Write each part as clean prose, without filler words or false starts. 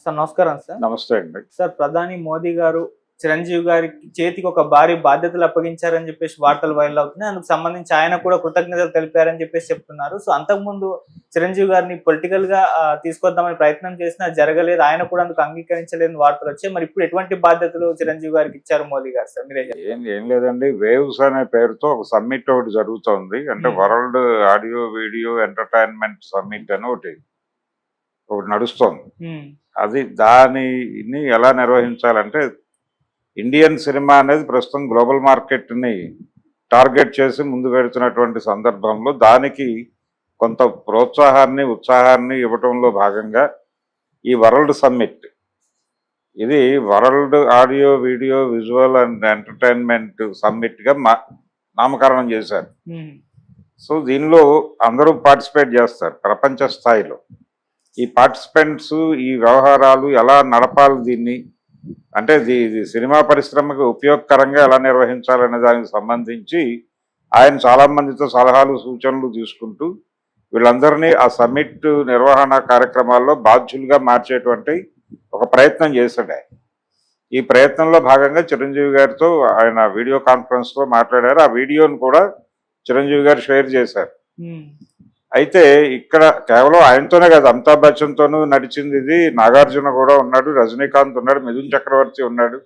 Sir నమస్కారం sir. నమస్తే అండి. సార్ ప్రధాని మోదీ గారు చిరంజీవి గారి చేతికి ఒక భారీ బాధ్యతలు అప్పగించారని చెప్పేసి వార్తలు వైరల్ అవుతున్నాయి. అందుకు సంబంధించి ఆయన కూడా కృతజ్ఞతలు తెలిపారని చెప్పేసి చెప్తున్నారు. సో అంతకుముందు చిరంజీవి గారిని పొలిటికల్ గా తీసుకొద్దామని ప్రయత్నం చేసినా జరగలేదు. ఆయన కూడా అందుకు అంగీకరించలేని వార్తలు వచ్చాయి. మరి ఇప్పుడు ఎటువంటి బాధ్యతలు చిరంజీవి గారికి ఇచ్చారు మోదీ గారు సార్? మీరే ఏం లేదండి, వేవ్స్ అనే పేరుతో ఒక సమ్మిట్ ఒకటి జరుగుతోంది. అంటే world audio video entertainment summit అని ఒకటి నడుస్తోంది. అది దానిని ఎలా నిర్వహించాలంటే, ఇండియన్ సినిమా అనేది ప్రస్తుతం గ్లోబల్ మార్కెట్ ని టార్గెట్ చేసి ముందు వెళుతున్నటువంటి సందర్భంలో దానికి కొంత ప్రోత్సాహాన్ని ఉత్సాహాన్ని ఇవ్వటంలో భాగంగా ఈ వరల్డ్ సమ్మిట్, ఇది world audio video visual and entertainment summit గా నామకరణం చేశారు. సో దీనిలో అందరూ పార్టిసిపేట్ చేస్తారు ప్రపంచ స్థాయిలో. ఈ పార్టిసిపెంట్స్ ఈ వ్యవహారాలు ఎలా నడపాలి, దీన్ని అంటే సినిమా పరిశ్రమకు ఉపయోగకరంగా ఎలా నిర్వహించాలనే దానికి సంబంధించి ఆయన చాలా మందితో సలహాలు సూచనలు తీసుకుంటూ వీళ్ళందరినీ ఆ సమ్మిట్ నిర్వహణ కార్యక్రమాల్లో బాధ్యులుగా మార్చేటువంటి ఒక ప్రయత్నం చేశాడు ఆయన. ఈ ప్రయత్నంలో భాగంగా చిరంజీవి గారితో ఆయన వీడియో కాన్ఫరెన్స్ లో మాట్లాడారు. ఆ వీడియోను కూడా చిరంజీవి గారు షేర్ చేశారు. అయితే ఇక్కడ కేవలం ఆయనతోనే కాదు, అమితాబ్ బచ్చన్ తోనూ నడిచింది ఇది. నాగార్జున కూడా ఉన్నాడు, రజనీకాంత్ ఉన్నాడు, మిథున్ చక్రవర్తి ఉన్నాడు,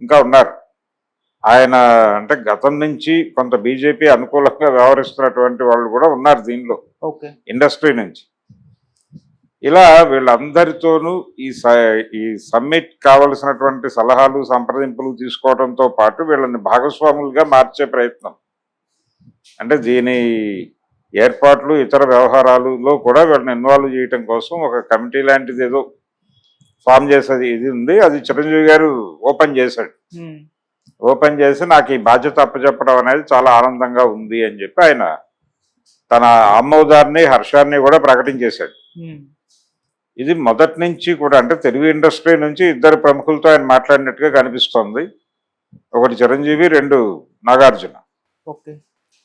ఇంకా ఉన్నారు. ఆయన అంటే గతం నుంచి కొంత బీజేపీ అనుకూలంగా వ్యవహరిస్తున్నటువంటి వాళ్ళు కూడా ఉన్నారు దీనిలో, ఇండస్ట్రీ నుంచి. ఇలా వీళ్ళందరితోనూ ఈ సమ్మిట్ కావలసినటువంటి సలహాలు సంప్రదింపులు తీసుకోవడంతో పాటు వీళ్ళని భాగస్వాములుగా మార్చే ప్రయత్నం, అంటే దీని ఏర్పాట్లు ఇతర వ్యవహారాలలో కూడా వీళ్ళని ఇన్వాల్వ్ చేయటం కోసం ఒక కమిటీ లాంటిది ఏదో ఫామ్ చేసేది ఇది ఉంది. అది చిరంజీవి గారు ఓపెన్ చేశాడు. ఓపెన్ చేసి నాకు ఈ బాధ్యత అప్పచెప్పడం అనేది చాలా ఆనందంగా ఉంది అని చెప్పి ఆయన తన ఆమోదాన్ని హర్షాన్ని కూడా ప్రకటించేశాడు. ఇది మొదటి నుంచి కూడా, అంటే తెలుగు ఇండస్ట్రీ నుంచి ఇద్దరు ప్రముఖులతో ఆయన మాట్లాడినట్టుగా కనిపిస్తోంది. ఒకటి చిరంజీవి, రెండు నాగార్జున.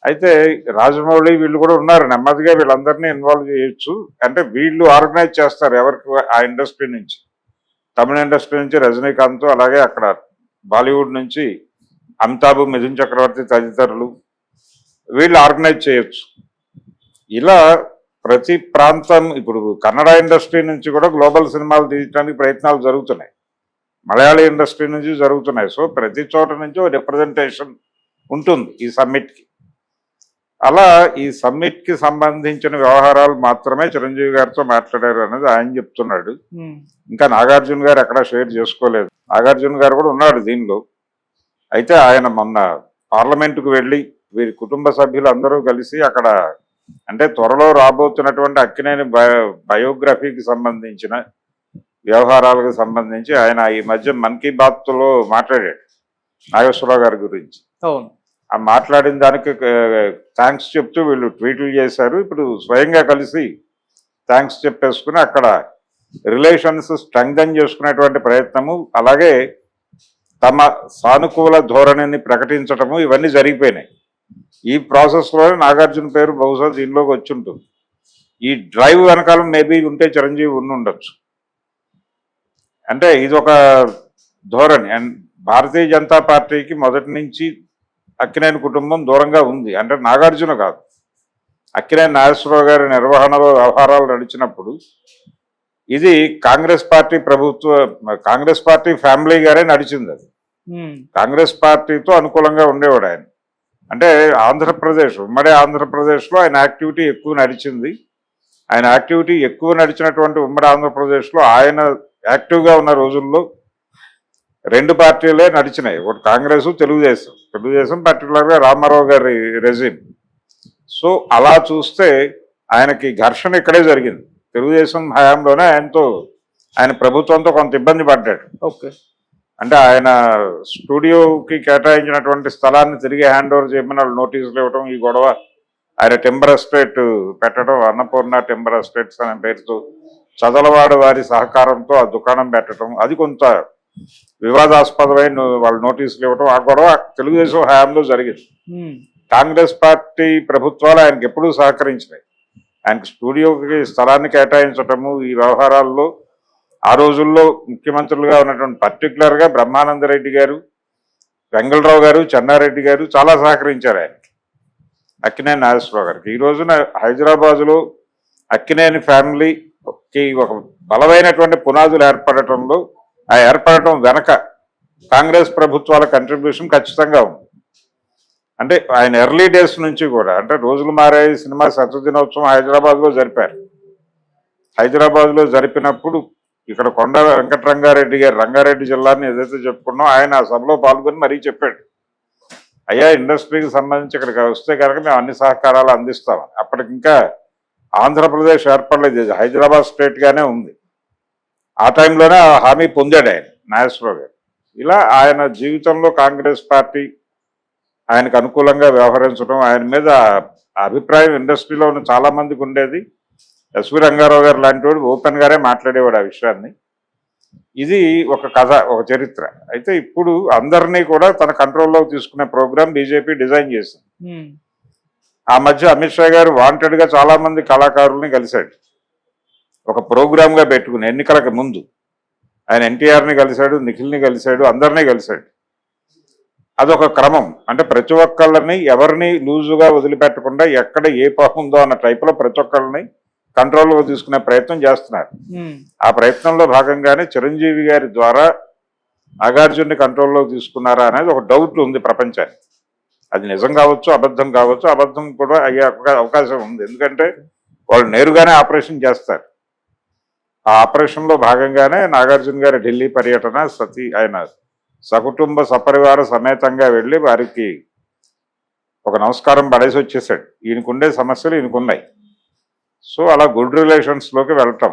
అయితే రాజమౌళి వీళ్ళు కూడా ఉన్నారు. నెమ్మదిగా వీళ్ళందరినీ ఇన్వాల్వ్ చేయొచ్చు, అంటే వీళ్ళు ఆర్గనైజ్ చేస్తారు ఎవరికి ఆ ఇండస్ట్రీ నుంచి. తమిళ ఇండస్ట్రీ నుంచి రజనీకాంత్, అలాగే అక్కడ బాలీవుడ్ నుంచి అమితాబ్, మిథున్ చక్రవర్తి తదితరులు వీళ్ళు ఆర్గనైజ్ చేయొచ్చు. ఇలా ప్రతి ప్రాంతం, ఇప్పుడు కన్నడ ఇండస్ట్రీ నుంచి కూడా గ్లోబల్ సినిమాలు తీయడానికి ప్రయత్నాలు జరుగుతున్నాయి, మలయాళీ ఇండస్ట్రీ నుంచి జరుగుతున్నాయి. సో ప్రతి చోట నుంచి రిప్రజెంటేషన్ ఉంటుంది ఈ సమ్మిట్కి. అలా ఈ సమ్మిట్కి సంబంధించిన వ్యవహారాలు మాత్రమే చిరంజీవి గారితో మాట్లాడారు అనేది ఆయన చెప్తున్నాడు. ఇంకా నాగార్జున గారు ఎక్కడా షేర్ చేసుకోలేదు. నాగార్జున గారు కూడా ఉన్నాడు దీనిలో. అయితే ఆయన మొన్న పార్లమెంటుకు వెళ్ళి వీరి కుటుంబ సభ్యులు అందరూ కలిసి అక్కడ, అంటే త్వరలో రాబోతున్నటువంటి అక్కినేని బయోగ్రఫీకి సంబంధించిన వ్యవహారాలకు సంబంధించి ఆయన ఈ మధ్య మన్ కీ బాత్ లో మాట్లాడాడు నాగేశ్వరరావు గారి గురించి. ఆ మాట్లాడిన దానికి థ్యాంక్స్ చెప్తూ వీళ్ళు ట్వీట్లు చేశారు. ఇప్పుడు స్వయంగా కలిసి థ్యాంక్స్ చెప్పేసుకుని అక్కడ రిలేషన్స్ స్ట్రెంగ్థన్ చేసుకునేటువంటి ప్రయత్నము, అలాగే తమ సానుకూల ధోరణిని ప్రకటించటము, ఇవన్నీ జరిగిపోయినాయి. ఈ ప్రాసెస్లోనే నాగార్జున పేరు బహుశా దీనిలోకి వచ్చి ఉంటుంది. ఈ డ్రైవ్ వెనకాలం మేబీ ఉంటే చిరంజీవి ఉండొచ్చు. అంటే ఇది ఒక ధోరణి. అండ్ భారతీయ జనతా పార్టీకి మొదటి నుంచి అక్కినేని కుటుంబం దూరంగా ఉంది. అంటే నాగార్జున కాదు, అక్కినేని నాగేశ్వరరావు గారి నిర్వహణలో వ్యవహారాలు నడిచినప్పుడు ఇది Congress party Congress party family గారే నడిచింది. అది కాంగ్రెస్ పార్టీతో అనుకూలంగా ఉండేవాడు ఆయన. అంటే ఆంధ్రప్రదేశ్, ఉమ్మడి ఆంధ్రప్రదేశ్లో ఆయన యాక్టివిటీ ఎక్కువ నడిచింది. ఆయన యాక్టివిటీ ఎక్కువ నడిచినటువంటి ఉమ్మడి ఆంధ్రప్రదేశ్లో ఆయన యాక్టివ్గా ఉన్న రోజుల్లో రెండు పార్టీలే నడిచినాయి, ఒకటి కాంగ్రెస్, తెలుగుదేశం పర్టికులర్గా రామారావు గారి రెజిమ్. సో అలా చూస్తే ఆయనకి ఘర్షణ ఇక్కడే జరిగింది. తెలుగుదేశం హయాంలోనే ఆయన ప్రభుత్వంతో కొంత ఇబ్బంది పడ్డాడు. అంటే ఆయన స్టూడియోకి కేటాయించినటువంటి స్థలాన్ని తిరిగి హ్యాండ్ ఓవర్ చేయమని వాళ్ళు నోటీసులు ఇవ్వడం, ఈ గొడవ, ఆయన టెంబర్ ఎస్టేట్ పెట్టడం, అన్నపూర్ణ టెంబర్ ఎస్టేట్స్ అనే పేరుతో చదలవాడ వారి సహకారంతో ఆ దుకాణం పెట్టడం, అది కొంత వివాదాస్పదమైన వాళ్ళు నోటీసులు ఇవ్వడం, ఆ గొడవ తెలుగుదేశం హయాంలో జరిగింది. కాంగ్రెస్ పార్టీ ప్రభుత్వాలు ఆయనకి ఎప్పుడూ సహకరించినాయి. ఆయనకి స్టూడియోకి స్థలాన్ని కేటాయించటము, ఈ వ్యవహారాల్లో ఆ రోజుల్లో ముఖ్యమంత్రులుగా ఉన్నటువంటి పర్టికులర్గా బ్రహ్మానందరెడ్డి గారు, వెంగళరావు గారు, చెన్నారెడ్డి గారు చాలా సహకరించారు ఆయనకి, అక్కినేని నాగేశ్వరరావు గారికి. ఈ రోజున హైదరాబాదులో అక్కినేని ఫ్యామిలీకి ఒక బలమైనటువంటి పునాదులు ఏర్పడటంలో, ఆ ఏర్పడటం వెనక కాంగ్రెస్ ప్రభుత్వాల కంట్రిబ్యూషన్ ఖచ్చితంగా ఉంది. అంటే ఆయన ఎర్లీ డేస్ నుంచి కూడా, అంటే రోజులు మారే సినిమా శతదినోత్సవం హైదరాబాద్లో జరిపారు. హైదరాబాద్లో జరిపినప్పుడు ఇక్కడ కొండ వెంకటరంగారెడ్డి గారు, రంగారెడ్డి జిల్లాని ఏదైతే చెప్పుకున్నాం, ఆయన ఆ సభలో పాల్గొని మరీ చెప్పాడు, అయ్యా ఇండస్ట్రీకి సంబంధించి ఇక్కడికి వస్తే కనుక మేము అన్ని సహకారాలు అందిస్తామని. అప్పటికి ఇంకా ఆంధ్రప్రదేశ్ ఏర్పడలేదు, హైదరాబాద్ స్టేట్గానే ఉంది. ఆ టైంలోనే ఆ హామీ పొందాడు ఆయన, నాగేశ్వరరావు గారు. ఇలా ఆయన జీవితంలో కాంగ్రెస్ పార్టీ ఆయనకు అనుకూలంగా వ్యవహరించడం, ఆయన మీద అభిప్రాయం ఇండస్ట్రీలో ఉన్న చాలా మందికి ఉండేది. ఎస్వి రంగారావు గారు లాంటి వాడు ఓపెన్ గానే మాట్లాడేవాడు ఆ విషయాన్ని. ఇది ఒక కథ, ఒక చరిత్ర. అయితే ఇప్పుడు అందరినీ కూడా తన కంట్రోల్లోకి తీసుకునే ప్రోగ్రాం బీజేపీ డిజైన్ చేసింది. ఆ మధ్య అమిత్ షా గారు వాంటెడ్ గా చాలా మంది కళాకారుల్ని కలిశాడు, ఒక ప్రోగ్రామ్ గా పెట్టుకుని. ఎన్నికలకు ముందు ఆయన ఎన్టీఆర్ని కలిశాడు, నిఖిల్ని కలిశాడు, అందరినీ కలిశాడు. అదొక క్రమం. అంటే ప్రతి ఒక్కళ్ళని ఎవరిని లూజుగా వదిలిపెట్టకుండా ఎక్కడ ఏ పాపం ఉందో అన్న టైప్లో ప్రతి ఒక్కళ్ళని కంట్రోల్లో తీసుకునే ప్రయత్నం చేస్తున్నారు. ఆ ప్రయత్నంలో భాగంగానే చిరంజీవి గారి ద్వారా నాగార్జున్ని కంట్రోల్లో తీసుకున్నారా అనేది ఒక డౌట్ ఉంది ప్రపంచానికి. అది నిజం కావచ్చు, అబద్ధం కావచ్చు. అబద్ధం కూడా అయ్యే అవకాశం ఉంది, ఎందుకంటే వాళ్ళు నేరుగానే ఆపరేషన్ చేస్తారు. ఆ ఆపరేషన్లో భాగంగానే నాగార్జున గారి ఢిల్లీ పర్యటన, ఆయన సకుటుంబ సపరివార సమేతంగా వెళ్ళి వారికి ఒక నమస్కారం పడేసి వచ్చేసాడు. ఈయనకుండే సమస్యలు ఈయనకున్నాయి. సో అలా గుడ్ రిలేషన్స్లోకి వెళ్ళటం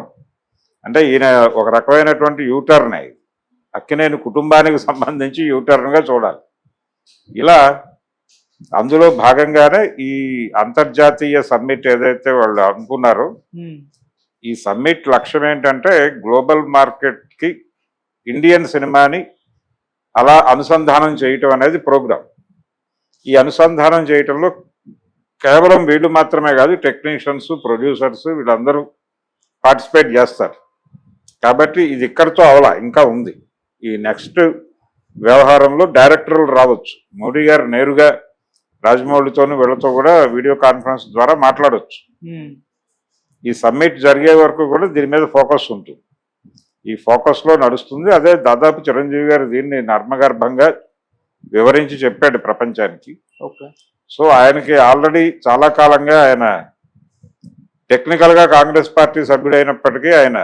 అంటే ఈయన ఒక రకమైనటువంటి యూటర్న్, అక్కినేని కుటుంబానికి సంబంధించి యూటర్న్గా చూడాలి. ఇలా అందులో భాగంగానే ఈ అంతర్జాతీయ సమ్మిట్ ఏదైతే వాళ్ళు అనుకున్నారో, ఈ సమ్మిట్ లక్ష్యం ఏంటంటే గ్లోబల్ మార్కెట్కి ఇండియన్ సినిమాని అలా అనుసంధానం చేయటం అనేది ప్రోగ్రాం. ఈ అనుసంధానం చేయటంలో కేవలం వీళ్ళు మాత్రమే కాదు, టెక్నీషియన్స్, ప్రొడ్యూసర్స్ వీళ్ళందరూ పార్టిసిపేట్ చేస్తారు. కాబట్టి ఇది ఇక్కడితో అవలా, ఇంకా ఉంది. ఈ నెక్స్ట్ వ్యవహారంలో డైరెక్టర్లు రావచ్చు. మోడీ గారు నేరుగా రాజమౌళితోనూ వీళ్ళతో కూడా వీడియో కాన్ఫరెన్స్ ద్వారా మాట్లాడవచ్చు. ఈ సమ్మిట్ జరిగే వరకు కూడా దీని మీద ఫోకస్ ఉంటుంది. ఈ ఫోకస్లో నడుస్తుంది. అదే దాదాపు చిరంజీవి గారు దీన్ని నర్మగర్భంగా వివరించి చెప్పాడు ప్రపంచానికి. సో ఆయనకి ఆల్రెడీ చాలా కాలంగా ఆయన టెక్నికల్గా కాంగ్రెస్ పార్టీ సభ్యుడైనప్పటికీ ఆయన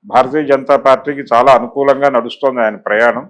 భారతీయ జనతా పార్టీకి చాలా అనుకూలంగా నడుస్తోంది ఆయన ప్రయాణం.